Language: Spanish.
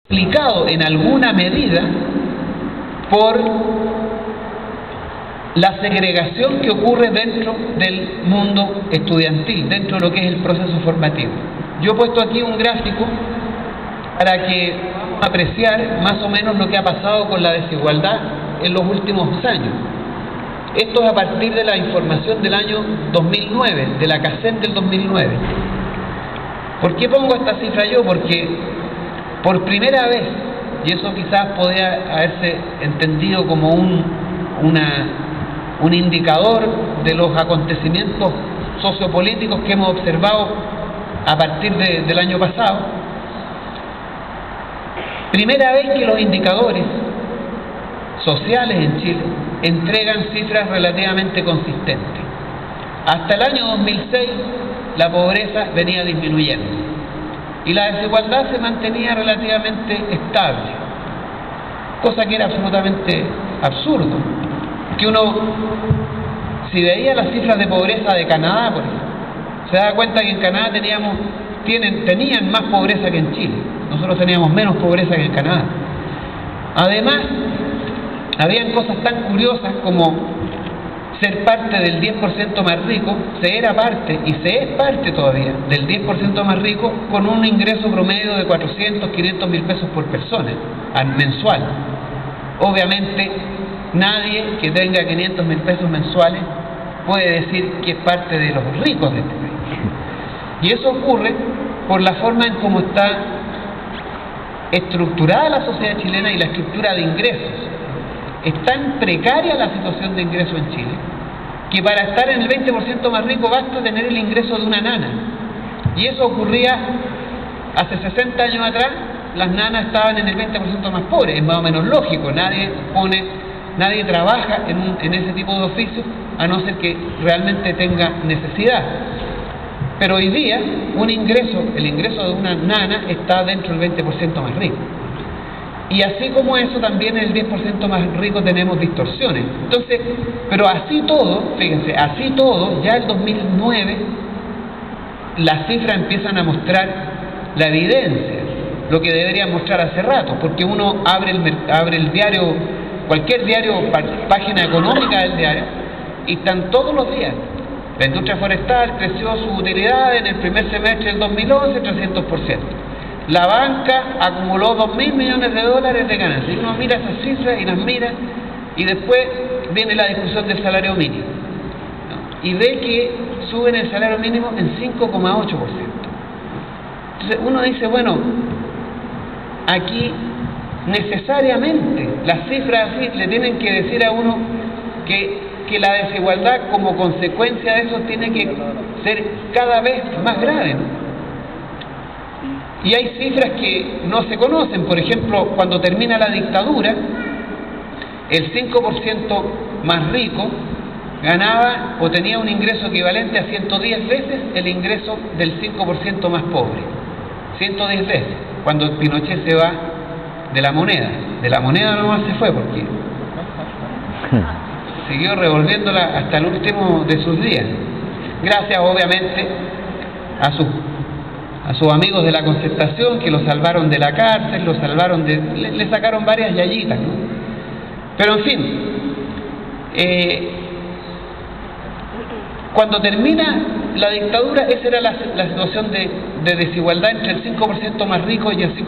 explicado en alguna medida por la segregación que ocurre dentro del mundo estudiantil, dentro de lo que es el proceso formativo. Yo he puesto aquí un gráfico para que podamos apreciar más o menos lo que ha pasado con la desigualdad en los últimos años. Esto es a partir de la información del año 2009, de la CACEN del 2009. ¿Por qué pongo esta cifra yo? Porque por primera vez, y eso quizás podría haberse entendido como un indicador de los acontecimientos sociopolíticos que hemos observado a partir del año pasado, primera vez que los indicadores sociales en Chile entregan cifras relativamente consistentes. Hasta el año 2006 la pobreza venía disminuyendo y la desigualdad se mantenía relativamente estable, cosa que era absolutamente absurdo. Que uno, si veía las cifras de pobreza de Canadá, por ejemplo, se da cuenta que en Canadá tenían más pobreza que en Chile. Nosotros teníamos menos pobreza que en Canadá. Además, habían cosas tan curiosas como ser parte del 10% más rico. Se era parte, y se es parte todavía, del 10% más rico, con un ingreso promedio de 400, 500 mil pesos por persona, mensual. Obviamente, nadie que tenga 500 mil pesos mensuales puede decir que es parte de los ricos de este país. Y eso ocurre por la forma en cómo está estructurada la sociedad chilena y la estructura de ingresos. Es tan precaria la situación de ingreso en Chile que para estar en el 20% más rico basta tener el ingreso de una nana. Y eso ocurría hace 60 años atrás. Las nanas estaban en el 20% más pobre. Es más o menos lógico, nadie trabaja en ese tipo de oficios a no ser que realmente tenga necesidad. Pero hoy día el ingreso de una nana está dentro del 20% más rico. Y así como eso, también en el 10% más rico tenemos distorsiones. Entonces, pero así todo, fíjense, así todo, ya el 2009 las cifras empiezan a mostrar la evidencia, lo que deberían mostrar hace rato, porque uno abre el diario, cualquier diario, página económica del diario, y están todos los días. La industria forestal creció su utilidad en el primer semestre del 2011 300%. La banca acumuló 2.000 millones de dólares de ganancias. Y uno mira esas cifras y las mira, y después viene la discusión del salario mínimo, ¿no? Y ve que suben el salario mínimo en 5,8%. Entonces uno dice, bueno, aquí necesariamente las cifras así le tienen que decir a uno que la desigualdad como consecuencia de eso tiene que ser cada vez más grave, ¿no? Y hay cifras que no se conocen. Por ejemplo, cuando termina la dictadura, el 5% más rico ganaba o tenía un ingreso equivalente a 110 veces el ingreso del 5% más pobre. 110 veces. Cuando Pinochet se va de la moneda nomás se fue, porque siguió revolviéndola hasta el último de sus días, gracias obviamente a sus amigos de la Concertación, que lo salvaron de la cárcel, le sacaron varias yayitas, ¿no? Pero en fin, cuando termina la dictadura, esa era la situación de desigualdad entre el 5% más rico y el 5%